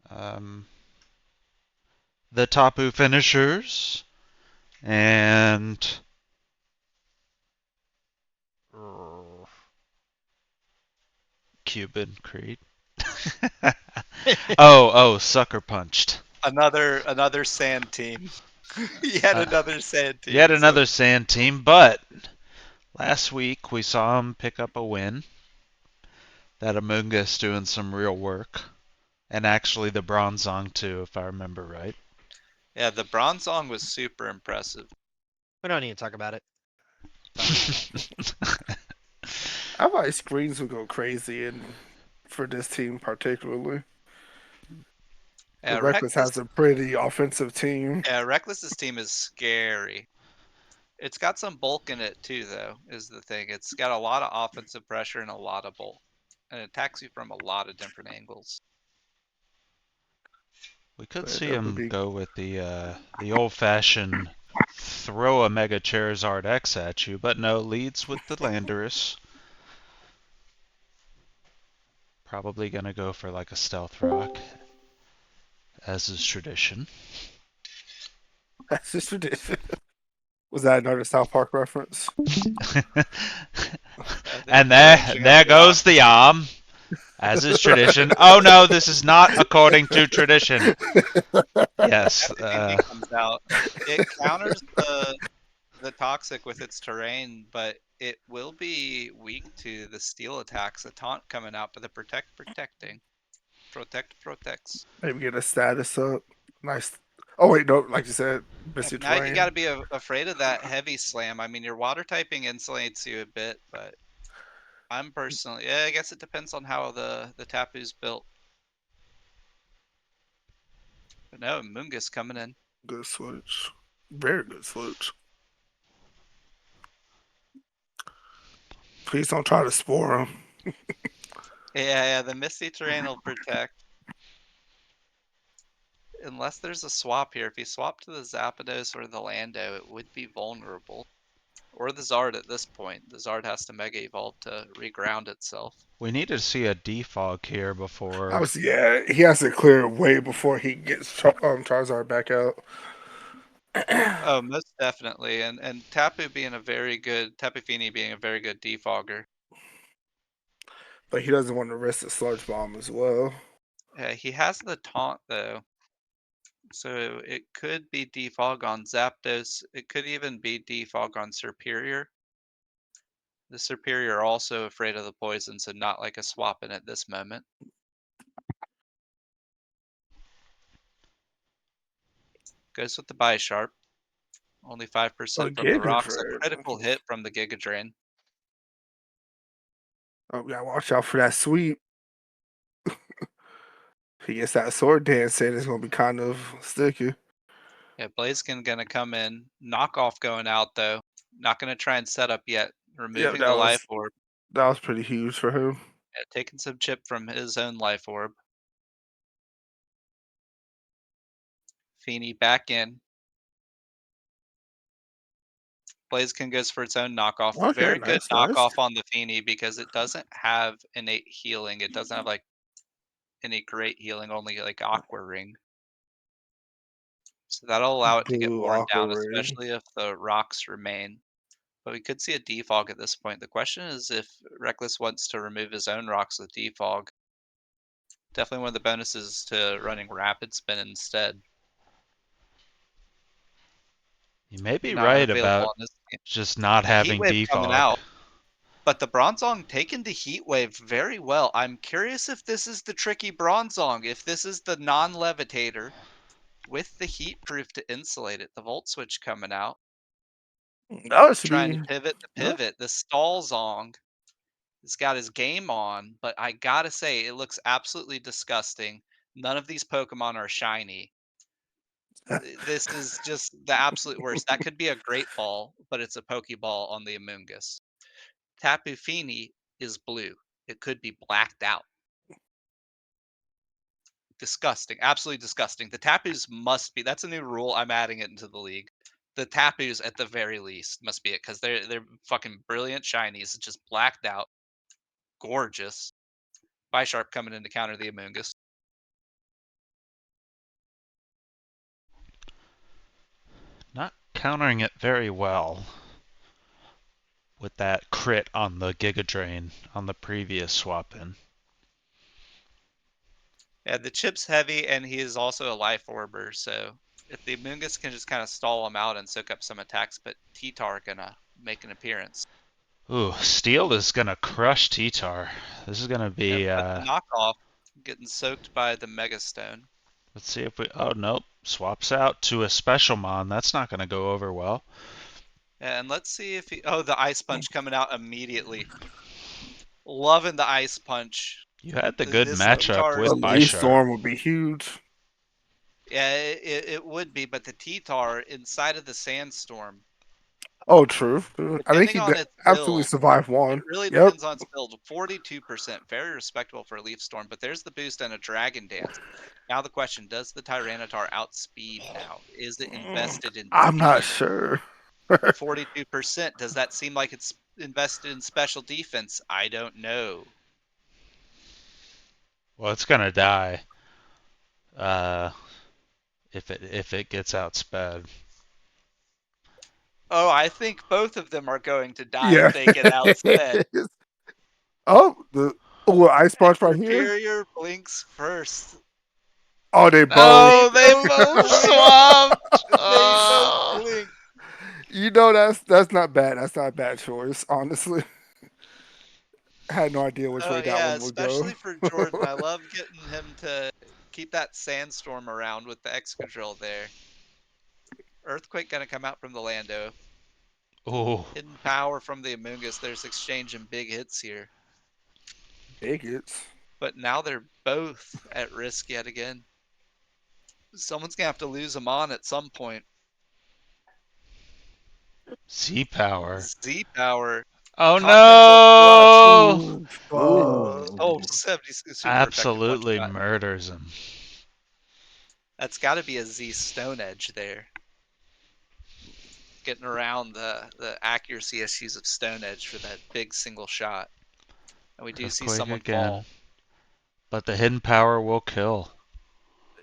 um, the Tapu finishers, and Cuban Creed. Sucker punched. Another sand team. Yet Uh, another sand Yet team. So another sand team, but last week we saw him pick up a win. That Amunga's doing some real work. And actually the Bronzong too, if I remember right. yeah, the Bronzong was super impressive. We don't need to talk about it. Done. I thought screens would go crazy, and for this team particularly, Yeah, because Reckless has a pretty offensive team. Reckless's team is scary. It's got some bulk in it too, though. Is the thing. It's got a lot of offensive pressure and a lot of bulk, and it attacks you from a lot of different angles. We could But see that would him be go with the old-fashioned throw a Mega Charizard X at you, but no, leads with the Landorus. Probably gonna go for like a Stealth Rock, as is tradition. that's just ridiculous. Was that another South Park reference? They're And there, cringing up there the goes the arm, as is tradition. Oh no, this is not according to tradition. Yes. Tapu comes out. It counters the toxic with its terrain, but it will be weak to the steel attacks. A taunt coming out, but the protecting. Protect protects. Maybe get a status up. Nice. Oh wait, no, like you said, Yeah, Misty now you got Terrain. to be afraid of that heavy slam. I mean, your water typing insulates you a bit, but I'm personally, yeah, I guess it depends on how the Tapu's built. But no, Mungus coming in. Good switch. Very good switch. Please don't try to spore him. Yeah, the Misty Terrain will protect. Unless there's a swap here. If you swap to the Zapdos or the Lando, it would be vulnerable. Or the Zard at this point. The Zard has to Mega Evolve to reground itself. We need to see a defog here before. Obviously, yeah, he has to clear it way before he gets Charizard back out. Oh, most definitely. And Tapu being a very good Tapu Fini being a very good defogger. But he doesn't want to risk the Sludge Bomb as well. Yeah, he has the taunt though. So it could be defog on Zapdos. It could even be defog on Superior. The Superior are also afraid of the poison, so not like a swap in at this moment. Goes with the Bisharp. Only 5% from the Giga rocks. A Drain. critical hit from the Giga Drain. Oh, yeah, watch out for that sweep. He gets that sword dance in, it's gonna be kind of sticky. Yeah, Blaziken gonna come in. Knockoff going out though. Not gonna try and set up yet. Yeah, Removing the life orb. that was pretty huge for him. Yeah, taking some chip from his own life orb. Fini back in. Blaziken goes for its own knockoff. Okay, Very good nice, nice. knockoff on the Fini because it doesn't have innate healing. It doesn't have like any great healing, only like Aqua Ring. So that'll allow it to get Blue worn Aqua down, Ring. especially if the rocks remain. But we could see a defog at this point. The question is if Reckless wants to remove his own rocks with defog. Definitely one of the bonuses to running Rapid Spin instead. You may be Not right available about on this game. just not A Heat having Wave coming defog. out. But the Bronzong taken the Heat Wave very well. I'm curious if this is the tricky Bronzong, if this is the non-levitator with the heat proof to insulate it. The Volt Switch coming out. That should Trying to be pivot the yeah. pivot. The Stall Zong has got his game on, but I gotta say, it looks absolutely disgusting. None of these Pokemon are shiny. This is just the absolute worst. That could be a Great Ball, but it's a Pokeball on the Amoonguss. Tapu Fini is blue. It could be blacked out. Disgusting. Absolutely disgusting. The Tapus must be that's a new rule. I'm adding it into the league. The Tapus at the very least must be it because they're fucking brilliant shinies, just blacked out, gorgeous. Bisharp coming in to counter the Amoonguss. countering it very well with that crit on the Giga Drain on the previous swap in. Yeah, the chip's heavy, and he is also a life orber, so if the Amoonguss can just kind of stall him out and soak up some attacks, but T-Tar gonna make an appearance. Ooh, Steel is gonna crush T-Tar. This is gonna Yeah, be, but the knockoff getting soaked by the Mega Stone. let's see if we, oh nope, swaps out to a Special Mon. That's not gonna go over well. And let's see if he. Oh, the Ice Punch coming out immediately. Loving the Ice Punch. You had the good This matchup T-Tar A is with leaf Bisharp. storm would be huge. Yeah, it would be, but the T-Tar inside of the Sandstorm, Oh, true. True. I think depending he on did its absolutely build, survived it one. really Yep. depends on its build. 42%, very respectable for a Leaf Storm, but there's the boost and a Dragon Dance. Now the question, does the Tyranitar outspeed now? Is it invested in I'm not speed? sure. 42%, does that seem like it's invested in special defense? I don't know. Well, it's gonna die. Uh, if it gets outsped. Oh, I think both of them are going to die Yeah. if they get outsped. Ice punch right here. Superior blinks first. Oh, they both. Oh, they both blink. swapped. They both Oh. blink. You know that's not bad. That's not a bad choice, honestly. I had no idea which way that Yeah, one would go. especially for Jordan. I love getting him to keep that sandstorm around with the Excadrill there. Earthquake gonna come out from the Lando. Oh, Hidden power from the Amoonguss. There's exchanging big hits here. Bigots. But now they're both at risk yet again. Someone's gonna have to lose them on at some point. Z power. Z power. Oh Continental Crush. no! Ooh, Oh, fuck. 70 super effective one Absolutely shot. murders him. That's got to be a Z Stone Edge there. Getting around the accuracy issues of Stone Edge for that big single shot. And we do see Earthquake someone again. fall. But the hidden power will kill.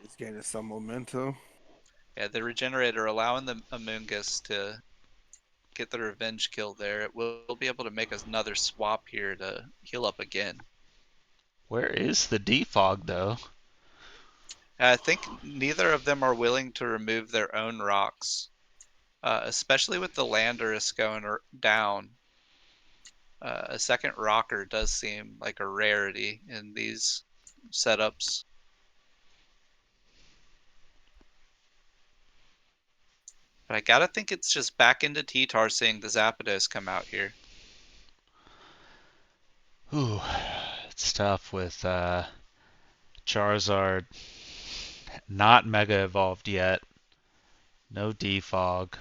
He's gaining some momentum. Yeah, the Regenerator allowing the Amoonguss to get the revenge kill there. It will be able to make another swap here to heal up again. Where is the defog though? I think neither of them are willing to remove their own rocks, especially with the Landorus going down. A second rocker does seem like a rarity in these setups. But I gotta think it's just back into T-Tar seeing the Zapdos come out here. Ooh, it's tough with Charizard not Mega Evolved yet. No defog.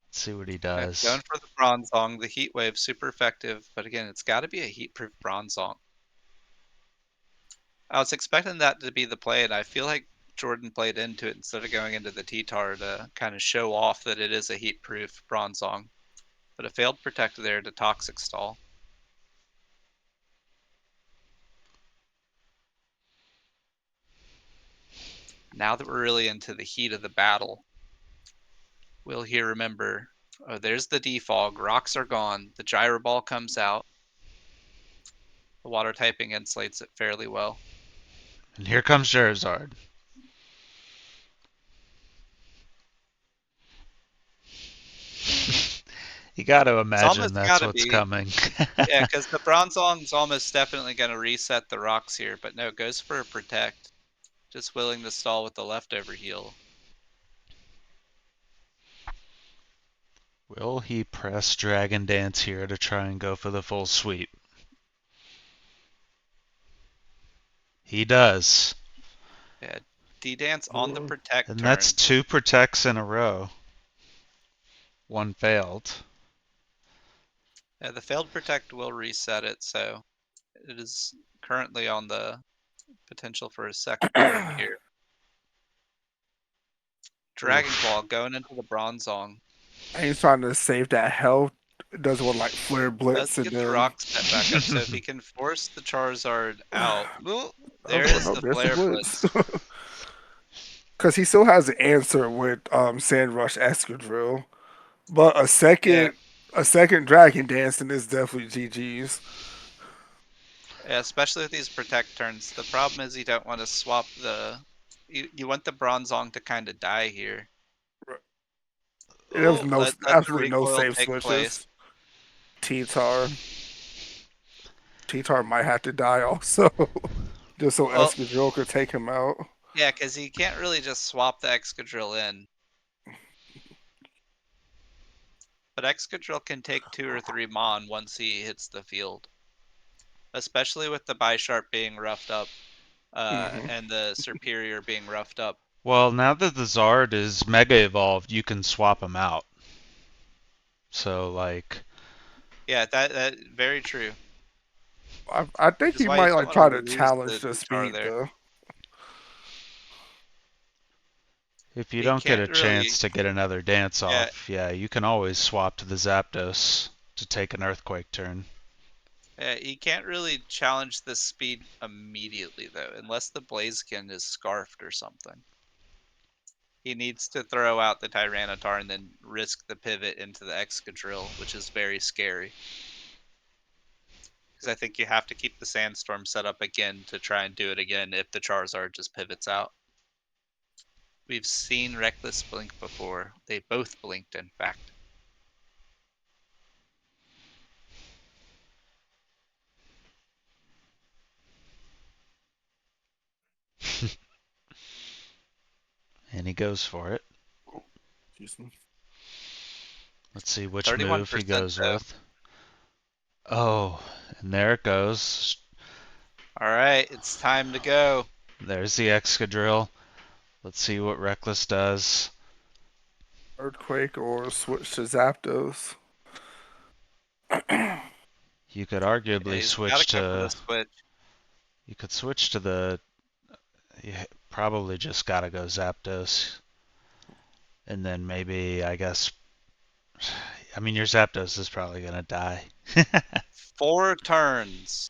Let's see what he Going does. for the Bronzong, the Heat Wave, super effective. But again, it's got to be a heat-proof Bronzong. I was expecting that to be the play, and I feel like Jordan played into it instead of going into the T-Tar to kind of show off that it is a heat-proof Bronzong. But a failed protect there to Toxic Stall. Now that we're really into the heat of the battle, we'll here remember, oh, there's the defog. Rocks are gone. The Gyro Ball comes out. The water typing insulates it fairly well. And here comes Charizard. You got to It's imagine almost that's got to what's be. coming. Yeah, because the Bronzong's almost definitely going to reset the rocks here. But no, goes for a protect. Just willing to stall with the leftover heal. Will he press Dragon Dance here to try and go for the full sweep? He does. Yeah, D-Dance on the protect And turn. that's 2 protects in a row. One failed. Yeah, the failed protect will reset it, so it is currently on the potential for a second turn here. Dragon Claw going into the Bronzong. And he's trying to save that health. Doesn't want like flare Does blitz and get the then rock set back up, so if he can force the Charizard out, Well, there oh is no, the there's the Flare blitz. Blitz. because he still has an answer with Sandrush Escadrille, but Yeah, a second Dragon Dancing is definitely GG's. yeah, especially with these protect turns. The problem is you don't want to swap the. You want the Bronzong to kind of die here. There's Oh, no Let the absolutely no recoil safe take place. switches. T-Tar. T-Tar might have to die also, just so Well, Escadrille could take him out. yeah, because he can't really just swap the Excadrill in. But Excadrill can take 2 or 3 Mon once he hits the field. Especially with the Bisharp being roughed up, Hmm. and the Superior being roughed up. well, now that the Zard is Mega Evolved, you can swap him out. So, like, Yeah, that very true. I think Which is he why you might don't like want to try to lose challenge the the Char speed there. though. if you He don't get can't a really. chance to get another dance Yeah, off, yeah, you can always swap to the Zapdos to take an Earthquake turn. yeah, he can't really challenge the speed immediately though, unless the Blaziken is scarfed or something. He needs to throw out the Tyranitar and then risk the pivot into the Excadrill, which is very scary. Because I think you have to keep the Sandstorm set up again to try and do it again if the Charizard just pivots out. We've seen Reckless blink before. They both blinked, in fact. And he goes for it. Excuse me. Let's see which move he 31% goes though. with. Oh, and there it goes. Alright, it's time to go. There's the Excadrill. Let's see what Reckless does. Earthquake or switch to Zapdos. You could Yeah, arguably he's got to switch go for the to. switch. You could switch to the. You probably just gotta go Zapdos. And then maybe, I guess. I mean, your Zapdos is probably gonna die. 4 turns.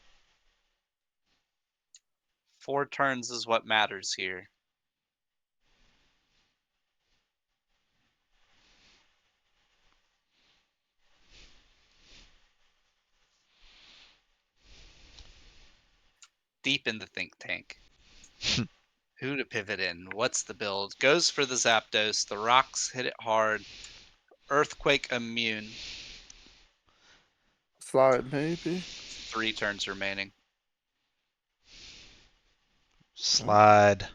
4 turns is what matters here. Deep in the think tank. Who to pivot in? What's the build? Goes for the Zapdos. The rocks hit it hard. Earthquake immune. Slide maybe. 3 turns remaining. Slide.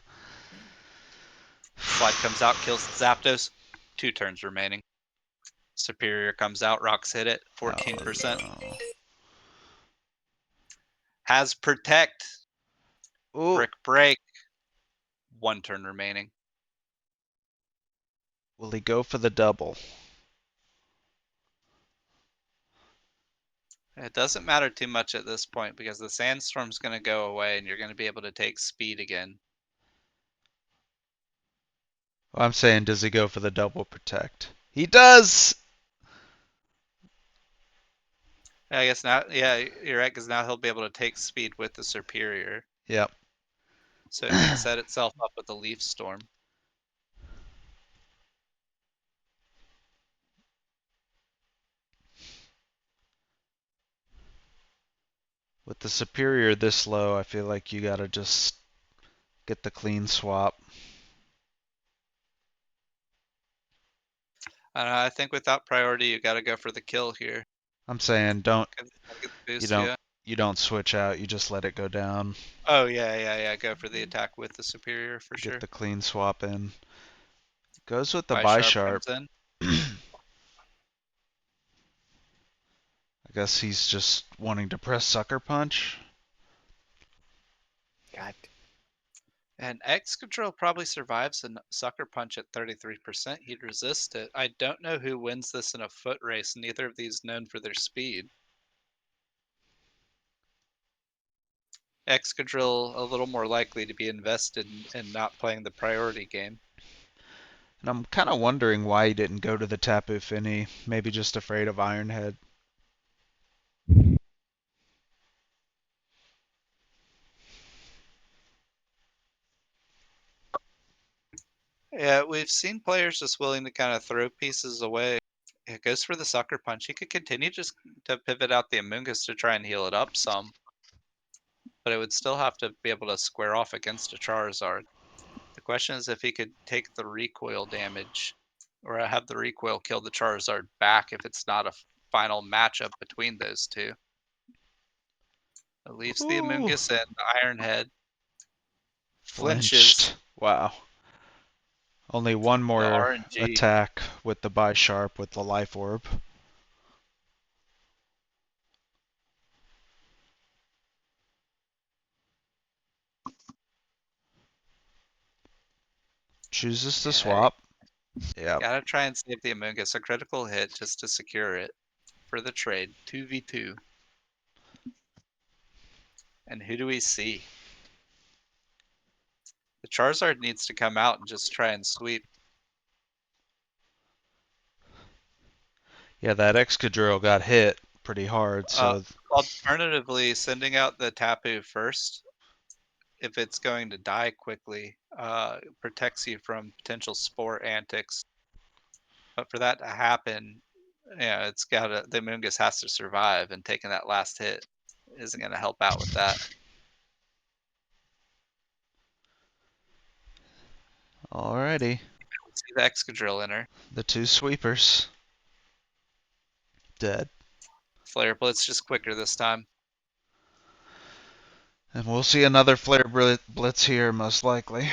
Slide comes out, kills the Zapdos. 2 turns remaining. Superior comes out, rocks hit it. Oh 14%. no. Has protect. Ooh. Brick break. 1 turn remaining. Will he go for the double? It doesn't matter too much at this point because the sandstorm's going to go away and you're going to be able to take speed again. Well, I'm saying, does he go for the double protect? He does! I guess now, yeah, you're right, because now he'll be able to take speed with the superior. Yep. So it can set itself up with the leaf storm. With the superior this low, I feel like you gotta just get the clean swap. I think without priority, you got to go for the kill here. I'm saying don't Get the you boost, don't yeah. you don't switch out, you just let it go down. Oh yeah. Go for the attack with the superior for Get sure. the clean swap in. Goes with the Bisharp Bisharp. comes in. I guess he's just wanting to press Sucker Punch. God. And X Control probably survives a sucker punch at 33%. He'd resist it. I don't know who wins this in a foot race. Neither of these known for their speed. Excadrill a little more likely to be invested in not playing the priority game. And I'm kind of wondering why he didn't go to the Tapu Fini. Maybe just afraid of Ironhead. Yeah, we've seen players just willing to kind of throw pieces away. It goes for the sucker punch. He could continue just to pivot out the Amoonguss to try and heal it up some, but it would still have to be able to square off against a Charizard. The question is if he could take the recoil damage or have the recoil kill the Charizard back if it's not a final matchup between those two. It leaves the Ooh, Amoonguss and the Iron Head. Flinches flinched. Wow. Only one the more RNG. attack with the Bisharp with the Life Orb. Chooses to Yeah, swap. Yep. gotta try and save the Amoonguss. A critical hit just to secure it for the trade. 2v2. And who do we see? The Charizard needs to come out and just try and sweep. Yeah, that Excadrill got hit pretty hard, so Alternatively, sending out the Tapu first, if it's going to die quickly, protects you from potential spore antics. But for that to happen, yeah, it's gotta the Moongus has to survive, and taking that last hit isn't gonna help out with that. alrighty. See the Excadrill in her. The two sweepers. Dead. Flare Blitz just quicker this time. And we'll see another Flare Blitz here, most likely.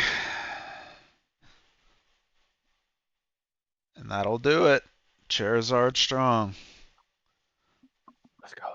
And that'll do it. Charizard strong. Let's go.